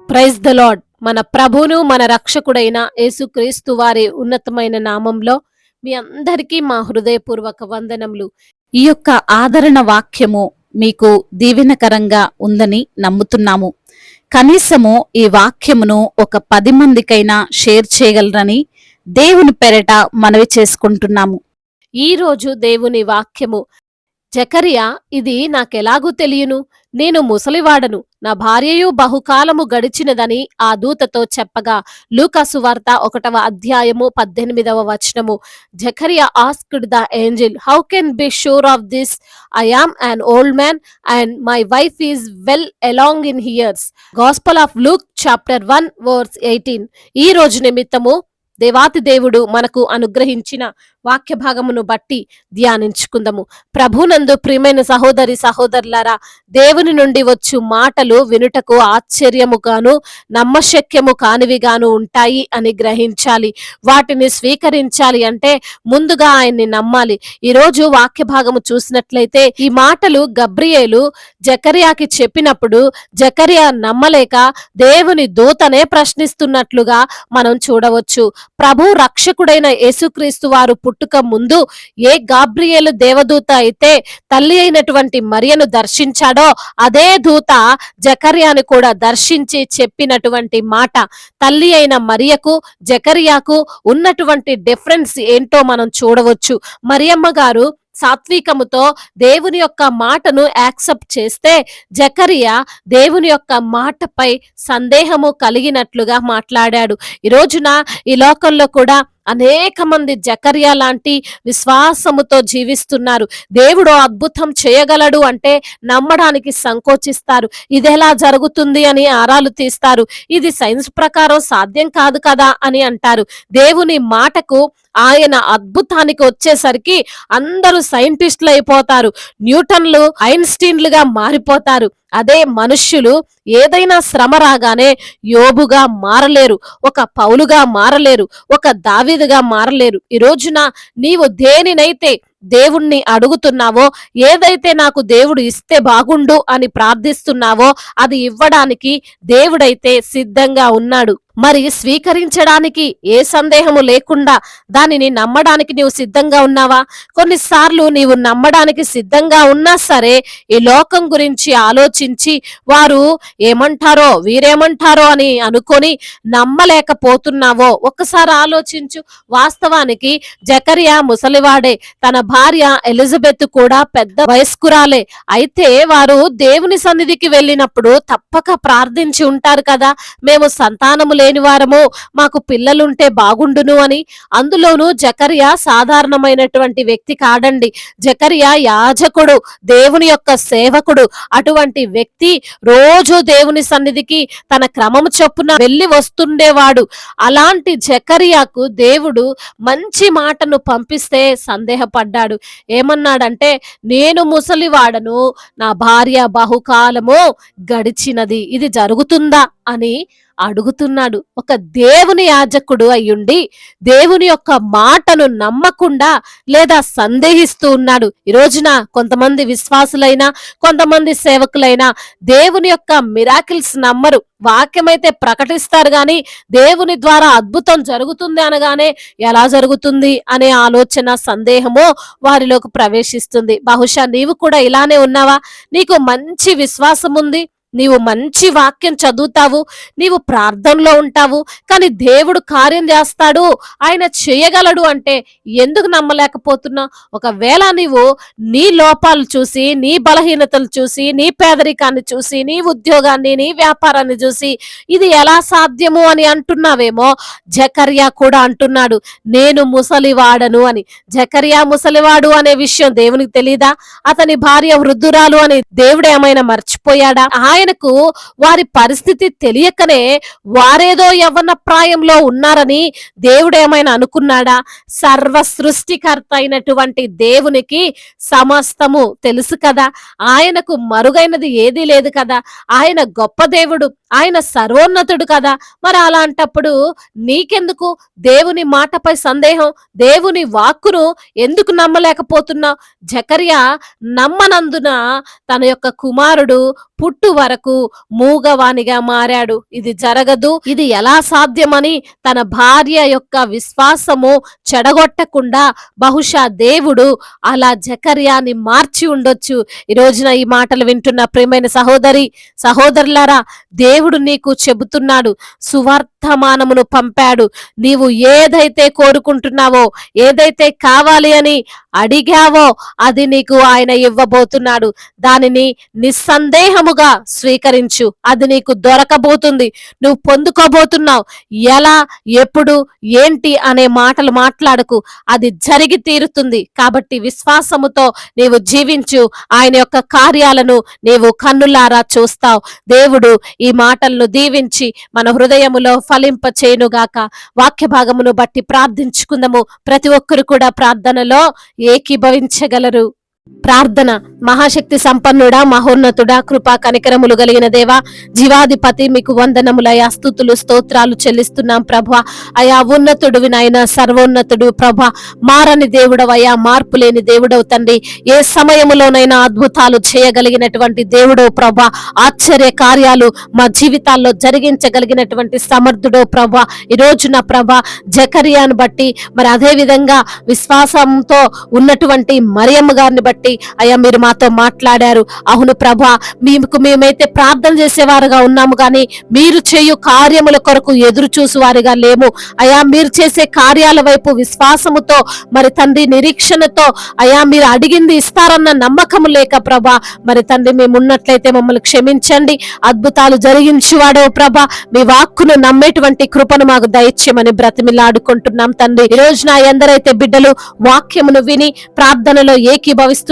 Praise the lord. మన ప్రభువును మన రక్షకుడైన యేసుక్రీస్తు వారి ఉన్నతమైన నామంలో మీ అందరికీ మా హృదయపూర్వక వందనములు. ఈ యొక్క ఆదరణ వాక్యము మీకు దీవెనకరంగా ఉందని నమ్ముతున్నాము. కనీసము ఈ వాక్యమును ఒక 10 మందికైనా షేర్ చేయగలరని దేవుని పేరట మనవి చేసుకుంటున్నాము. ఈ రోజు దేవుని వాక్యము, జకరియా, ఇది నాకెలాగూ తెలియను, నేను ముసలివాడను, నా భార్యయు బహుకాలము గడిచినదని ఆ దూతతో చెప్పగా, లూకాసు వార్త 1వ అధ్యాయము 18వ వచనము. Zechariah asked the angel, how can be sure of this? I am an old man and my wife is well along in years. Gospel of Luke chapter 1 verse 18. ఈ రోజు నిమిత్తము దేవాతి దేవుడు మనకు అనుగ్రహించిన వాక్య భాగమును బట్టి ధ్యానించుకుందాము. ప్రభునందు ప్రియమైన సహోదరి సహోదరులారా, దేవుని నుండి వచ్చు మాటలు వినుటకు ఆశ్చర్యముగాను నమ్మశక్యము కానివిగాను ఉంటాయి అని గ్రహించాలి. వాటిని స్వీకరించాలి అంటే ముందుగా ఆయన్ని నమ్మాలి. ఈరోజు వాక్య భాగము చూసినట్లయితే ఈ మాటలు గబ్రియేలు జకర్యాకి చెప్పినప్పుడు జకర్యా నమ్మలేక దేవుని దూతనే ప్రశ్నిస్తున్నట్లుగా మనం చూడవచ్చు. ప్రభు రక్షకుడైన యేసుక్రీస్తు వారు పుట్టుక ముందు ఏ గాబ్రియేలు దేవదూత అయితే తల్లి అయినటువంటి మరియను దర్శించాడో అదే దూత జకర్యాను కూడా దర్శించి చెప్పినటువంటి మాట. తల్లి అయిన మరియకు జకర్యాకు ఉన్నటువంటి డిఫరెన్స్ ఏంటో మనం చూడవచ్చు. మరియమ్మ గారు సాత్వికముతో దేవుని యొక్క మాటను యాక్సెప్ట్ చేస్తే జకరియా దేవుని యొక్క మాటపై సందేహము కలిగినట్లుగా మాట్లాడాడు. ఈ రోజున ఈ లోకంలో కూడా అనేక మంది జకర్యా లాంటి విశ్వాసముతో జీవిస్తున్నారు. దేవుడు అద్భుతం చేయగలడు అంటే నమ్మడానికి సంకోచిస్తారు. ఇది ఎలా జరుగుతుంది అని ఆరాలు తీస్తారు. ఇది సైన్స్ ప్రకారం సాధ్యం కాదు కదా అని అంటారు. దేవుని మాటకు ఆయన అద్భుతానికి వచ్చేసరికి అందరూ సైంటిస్టులు అయిపోతారు. న్యూటన్లు ఐన్స్టీన్లుగా మారిపోతారు. అదే మనుష్యులు ఏదైనా శ్రమ రాగానే యోబుగా మారలేరు, ఒక పౌలుగా మారలేరు, ఒక దావీదుగా మారలేరు. ఈ రోజున నీవు దేనినైతే దేవుణ్ణి అడుగుతున్నావో, ఏదైతే నాకు దేవుడు ఇస్తే బాగుండు అని ప్రార్థిస్తున్నావో అది ఇవ్వడానికి దేవుడైతే సిద్ధంగా ఉన్నాడు. మరి స్వీకరించడానికి ఏ సందేహము లేకుండా దానిని నమ్మడానికి నీవు సిద్ధంగా ఉన్నావా? కొన్నిసార్లు నీవు నమ్మడానికి సిద్ధంగా ఉన్నా సరే ఈ లోకం గురించి ఆలోచించి వారు ఏమంటారో వీరేమంటారో అని అనుకొని నమ్మలేకపోతున్నావో ఒక్కసారి ఆలోచించు. వాస్తవానికి జకరియా ముసలివాడే, తన భార్య ఎలిజబెత్ కూడా పెద్ద వయస్కురాలే. అయితే వారు దేవుని సన్నిధికి వెళ్ళినప్పుడు తప్పక ప్రార్థించి ఉంటారు కదా, మేము సంతానము లేని వారము, మాకు పిల్లలుంటే బాగుండును అని. అందులోనూ జకరియా సాధారణమైనటువంటి వ్యక్తి కాడండి. జకరియా యాజకుడు, దేవుని యొక్క సేవకుడు. అటువంటి వ్యక్తి రోజు దేవుని సన్నిధికి తన క్రమము చొప్పున వెళ్ళి వస్తుండేవాడు. అలాంటి జకరియాకు దేవుడు మంచి మాటను పంపిస్తే సందేహపడ్డాడు. ఏమన్నాడంటే, నేను ముసలివాడను, నా భార్య బహుకాలము గడిచినది, ఇది జరుగుతుందా అని అడుగుతున్నాడు. ఒక దేవుని యాజకుడు అయ్యుండి దేవుని యొక్క మాటను నమ్మకుండా లేదా సందేహిస్తూ ఉన్నాడు. ఈ రోజున కొంతమంది విశ్వాసులైనా కొంతమంది సేవకులైనా దేవుని యొక్క మిరాకిల్స్ నమ్మరు. వాక్యమైతే ప్రకటిస్తారు గాని దేవుని ద్వారా అద్భుతం జరుగుతుంది అనగానే ఎలా జరుగుతుంది అనే ఆలోచన, సందేహము వారిలోకి ప్రవేశిస్తుంది. బహుశా నీవు కూడా ఇలానే ఉన్నావా? నీకు మంచి విశ్వాసం ఉంది, నీవు మంచి వాక్యం చదువుతావు, నీవు ప్రార్థనలో ఉంటావు, కానీ దేవుడు కార్యం చేస్తాడు, ఆయన చేయగలడు అంటే ఎందుకు నమ్మలేకపోతున్నావు? ఒకవేళ నీవు నీ లోపాలు చూసి, నీ బలహీనతలు చూసి, నీ పేదరికాన్ని చూసి, నీ ఉద్యోగాన్ని, నీ వ్యాపారాన్ని చూసి ఇది ఎలా సాధ్యము అని అంటున్నావేమో, జకర్యా కూడా అంటున్నాడు, నేను ముసలివాడను అని. జకర్యా ముసలివాడు అనే విషయం దేవునికి తెలీదా? అతని భార్య వృద్ధురాలు అని దేవుడు ఏమైనా మర్చిపోయాడా? ఆయనకు వారి పరిస్థితి తెలియకనే వారేదో యవ్వన ప్రాయంలో ఉన్నారని దేవుడు ఏమైనా అనుకున్నాడా? సర్వ సృష్టికర్త అయినటువంటి దేవునికి సమస్తము తెలుసు కదా, ఆయనకు మరుగైనది ఏదీ లేదు కదా, ఆయన గొప్ప దేవుడు, ఆయన సర్వోన్నతుడు కదా. మరి అలాంటప్పుడు నీకెందుకు దేవుని మాటపై సందేహం? దేవుని వాక్కును ఎందుకు నమ్మలేకపోతున్నావు? జకర్యా నమ్మనందున తన యొక్క కుమారుడు పుట్టు వరకు మూగవానిగా మారాడు. ఇది జరగదు, ఇది ఎలా సాధ్యమని తన భార్య యొక్క విశ్వాసము చెడగొట్టకుండా బహుశా దేవుడు అలా జకర్యాని మార్చి ఉండొచ్చు. ఈ రోజున ఈ మాటలు వింటున్న ప్రియమైన సహోదరులారా, దేవుడు నీకు చెబుతున్నాడు, సువర్తమానమును పంపాడు. నీవు ఏదైతే కోరుకుంటున్నావో, ఏదైతే కావాలి అని అడిగావో అది నీకు ఆయన ఇవ్వబోతున్నాడు. దానిని నిస్సందేహముగా స్వీకరించు. అది నీకు దొరకబోతుంది, నువ్వు పొందుకోబోతున్నావు. ఎలా, ఎప్పుడు, ఏంటి అనే మాటలు మాట్లాడకు, అది జరిగి తీరుతుంది. కాబట్టి విశ్వాసముతో నీవు జీవించు. ఆయన యొక్క కార్యాలను నీవు కన్నులారా చూస్తావు. దేవుడు ఈ మాటలను దీవించి మన హృదయములో ఫలింప చేయునుగాక. వాక్య భాగమును బట్టి ప్రార్థించుకుందాము. ప్రతి ఒక్కరు కూడా ప్రార్థనలో ఏకీభవించగలరు. ప్రార్థన. మహాశక్తి సంపన్నుడా, మహోన్నతుడా, కృపా కనికరములు కలిగిన దేవా, జీవాధిపతి, మీకు వందనములయ్యా, స్తుతులు స్తోత్రాలు చెల్లిస్తున్నాం ప్రభా. అయా ఉన్నతుడు వినాయన, సర్వోన్నతుడు ప్రభా, మారని దేవుడవయ్యా, మార్పు లేని దేవుడవు తండ్రి. ఏ సమయములోనైనా అద్భుతాలు చేయగలిగినటువంటి దేవుడవు ప్రభా, ఆశ్చర్య కార్యాలు మా జీవితాల్లో జరిగించగలిగినటువంటి సమర్థుడో ప్రభా. ఈ రోజున ప్రభా జకర్యాను బట్టి, మరి అదే విధంగా విశ్వాసంతో ఉన్నటువంటి మరియమ్మ గారిని బట్టి అయ్యా మీరు మాతో మాట్లాడారు. అవును ప్రభా, మేమైతే ప్రార్థన చేసేవారుగా ఉన్నాము కానీ మీరు చేయు కార్యముల కొరకు ఎదురు చూసేవారుగా లేము. అయా మీరు చేసే కార్యాల వైపు విశ్వాసముతో, మరి తండ్రి నిరీక్షణతో, అయా మీరు అడిగింది ఇస్తారన్న నమ్మకము లేక ప్రభా, మరి తండ్రి మేము ఉన్నట్లయితే మమ్మల్ని క్షమించండి. అద్భుతాలు జరిగించువాడో ప్రభా, మీ వాక్కును నమ్మేటువంటి కృపను మాకు దయచేయమని బ్రతిమిలాడుకుంటున్నాం తండ్రి. ఈ రోజున ఎందరైతే బిడ్డలు వాక్యమును విని ప్రార్థనలో ఏకీభవిస్తున్నారో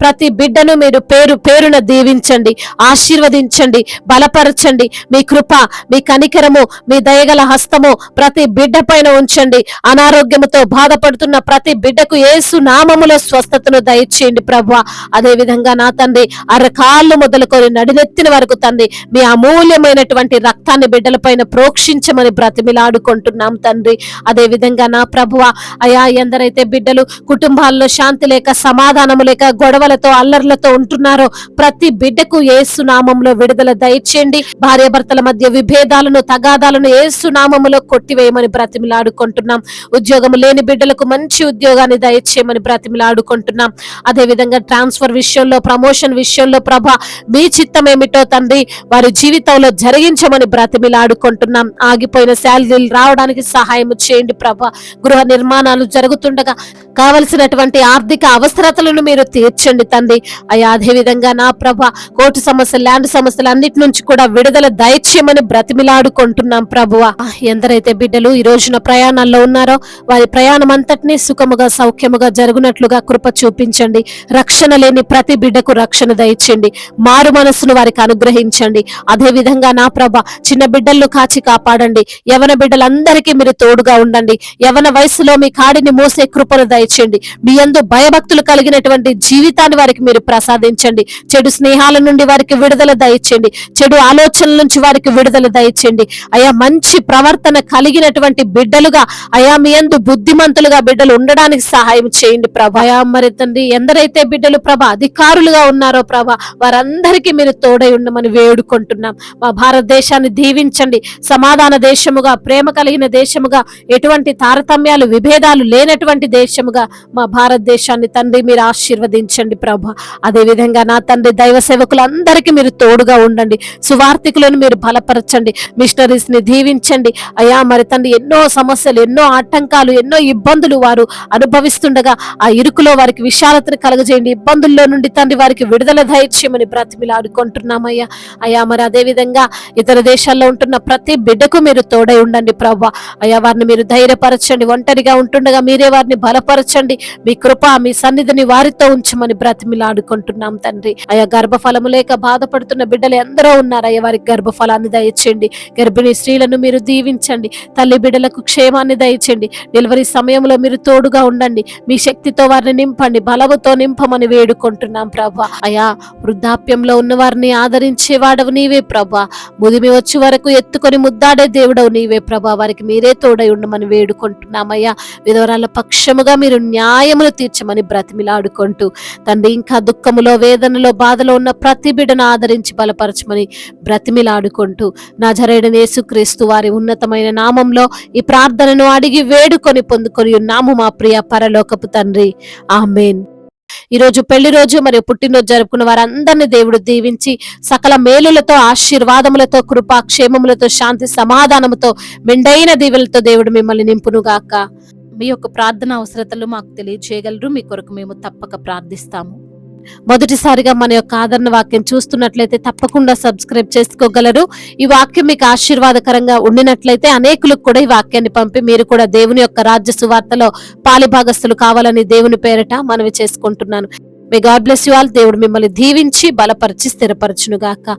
ప్రతి బిడ్డను మీరు పేరున దీవించండి, ఆశీర్వదించండి, బలపరచండి. మీ కృప, మీ కనికరము, మీ దయగల హస్తము ప్రతి బిడ్డ పైన ఉంచండి. అనారోగ్యముతో బాధపడుతున్న ప్రతి బిడ్డకు యేసు నామములో స్వస్థతను దయచేయండి ప్రభువా. అదే విధంగా నా తండ్రి అరకాళ్ళు మొదలుకొని నడినెత్తిన వరకు తండ్రి మీ అమూల్యమైనటువంటి రక్తాన్ని బిడ్డల పైన ప్రోక్షించమని బ్రతిమిలాడుకుంటున్నాం తండ్రి. అదే విధంగా నా ప్రభువా, అయా ఎందరైతే బిడ్డలు కుటుంబాల్లో శాంతి లేక, సమాధానము లేక, గొడవలతో, అల్లర్లతో ఉంటున్నారో ప్రతి బిడ్డకు యేసు నామములో విడుదల దయచేయండి. భార్యాభర్తల మధ్య విభేదాలను, తగాదాలను యేసు నామములో కొట్టివేయమని బ్రతిమిలాడుకుంటున్నాం. ఉద్యోగం లేని బిడ్డలకు మంచి ఉద్యోగాన్ని దయచేయమని బ్రతిమిలాడుకుంటున్నాం. అదే విధంగా ట్రాన్స్ఫర్ విషయంలో, ప్రమోషన్ విషయంలో ప్రభా మీ చిత్తం ఏమిటో తండ్రి వారి జీవితంలో జరిగించమని బ్రతిమిలాడుకుంటున్నాం. ఆగిపోయిన శాలరీలు రావడానికి సహాయం చేయండి ప్రభా. గృహ నిర్మాణాలు జరుగుతుండగా కావలసినటువంటి ఆర్థిక అవసరతలను మీరు తీర్చండి తండ్రి. అయ్యా అదే విధంగా నా ప్రభ కోర్టు సమస్యలు, ల్యాండ్ సమస్యలు అన్నిటి నుంచి కూడా విడుదల దయచేయమని బ్రతిమిలాడుకుంటున్నాం ప్రభువా. ఎందరైతే బిడ్డలు ఈ రోజున ప్రయాణాల్లో ఉన్నారో వారి ప్రయాణం అంతటినీ సుఖముగా, సౌఖ్యముగా జరుగునట్లుగా కృప చూపించండి. రక్షణ లేని ప్రతి బిడ్డకు రక్షణ దయచేయండి. మారు మనస్సును వారికి అనుగ్రహించండి. అదే విధంగా నా ప్రభ చిన్న బిడ్డలను కాచి కాపాడండి. యవన బిడ్డలందరికీ మీరు తోడుగా ఉండండి. యవన వయసులో మీ కాడిని మోసే కృపను దయచేయండి. మీ యందు భయభక్తులు కలిగినటువంటి జీవితాన్ని వారికి మీరు ప్రసాదించండి. చెడు స్నేహాల నుండి వారికి విడుదల దయచేయండి. చెడు ఆలోచనల నుంచి వారికి విడుదల దయచేయండి. అయా మంచి ప్రవర్తన కలిగినటువంటి బిడ్డలుగా, అయా మీ యందు బుద్ధిమంతులుగా బిడ్డలు ఉండడానికి సహాయం చేయండి ప్రభా. మరి తండ్రి ఎందరైతే బిడ్డలు ప్రభ అధికారులుగా ఉన్నారో ప్రభ వారందరికీ మీరు తోడై ఉండమని వేడుకుంటున్నాం. మా భారతదేశాన్ని దీవించండి. సమాధాన దేశముగా, ప్రేమ కలిగిన దేశముగా, ఎటువంటి తారతమ్యాలు, విభేదాలు లేనటువంటి దేశముగా మా భారతదేశాన్ని తండ్రి మీరు ఆశీర్వదించండి ప్రభా. అదే విధంగా నా తండ్రి దైవ సేవకులందరికీ మీరు తోడుగా ఉండండి. సువార్థికులను మీరు బలపరచండి. మిషనరీస్ ని దీవించండి. అయ్యా మరి తండ్రి ఎన్నో సమస్యలు, ఎన్నో ఆటంకాలు, ఎన్నో ఇబ్బందులు వారు అనుభవిస్తుండగా ఆ ఇరుకులో వారికి విశాలతను కలగజేయండి. ఇబ్బందుల్లో నుండి తండ్రి వారికి విడుదల దయచేయమని బ్రతిమిలాడుకుంటున్నామయ్యా. అయ్యా మరి అదే విధంగా ఇతర దేశాల్లో ఉంటున్న ప్రతి బిడ్డకు మీరు తోడై ఉండండి ప్రభా. అయ్యా వారిని మీరు ధైర్యపరచండి. ఒంటరిగా ఉంటుండగా మీరే వారిని బలపరచండి. మీ కృప, మీ సన్నిధిని వారితో ఉంచమని బ్రతిమిలాడుకుంటున్నాం తండ్రి. అయ్యా గర్భఫలము లేక బాధపడుతున్న బిడ్డలు ఎందరో ఉన్నారు. అయ్యా వారికి గర్భఫలాన్ని దయచేయండి. గర్భిణీ స్త్రీలను మీరు దీవించండి. తల్లి బిడ్డలకు క్షేమాన్ని దయచేయండి. డెలివరీ సమయంలో మీరు తోడుగా ఉండండి. మీ శక్తితో వారిని నింపండి, బలముతో నింపమని వేడుకుంటున్నాం ప్రభా. అయ్యా వృద్ధాప్యంలో ఉన్న వారిని ఆదరించేవాడవు నీవే ప్రభా. ముదిమి వచ్చే వరకు ఎత్తుకొని ముద్దాడే దేవుడవు నీవే ప్రభా. వారికి మీరే తోడై ఉండమని వేడుకుంటున్నామయ్యా. విధవరాల పక్షముగా మీరు న్యాయములు తీర్చమని బ్రతిమిలాడుకోండి. వేడుకుంటూ తండ్రి, ఇంకా దుఃఖములో, వేదనలో, బాధలో ఉన్న ప్రతి బిడ్డను ఆదరించి బలపరచమని బ్రతిమిలాడుకుంటూ నజరేయుడైన యేసుక్రీస్తు వారి ఉన్నతమైన నామంలో ఈ ప్రార్థనను అడిగి వేడుకొని పొందుకొని ఉన్నాము మా ప్రియ పరలోకపు తండ్రి. ఆమేన్. ఈరోజు పెళ్లి రోజు మరియు పుట్టినరోజు జరుపుకున్న వారందరినీ దేవుడు దీవించి సకల మేలులతో, ఆశీర్వాదములతో, కృపా క్షేమములతో, శాంతి సమాధానముతో, మెండైన దీవెలతో దేవుడు మిమ్మల్ని నింపునుగాక. మీ యొక్క ప్రార్థన అవసరతలు మాకు తెలియజేయగలరు. మీ కొరకు మేము తప్పక ప్రార్థిస్తాము. మొదటిసారిగా మన యొక్క ఆదరణ వాక్యం చూస్తున్నట్లయితే తప్పకుండా సబ్స్క్రైబ్ చేసుకోగలరు. ఈ వాక్యం మీకు ఆశీర్వాదకరంగా ఉండినట్లయితే అనేకులకు కూడా ఈ వాక్యాన్ని పంపి మీరు కూడా దేవుని యొక్క రాజ్య సువార్తలో పాలిభాగస్తులు కావాలని దేవుని పేరట మనవి చేసుకుంటున్నాను. May God bless you all. దేవుడు మిమ్మల్ని దీవించి బలపరిచి స్థిరపరచునుగాక.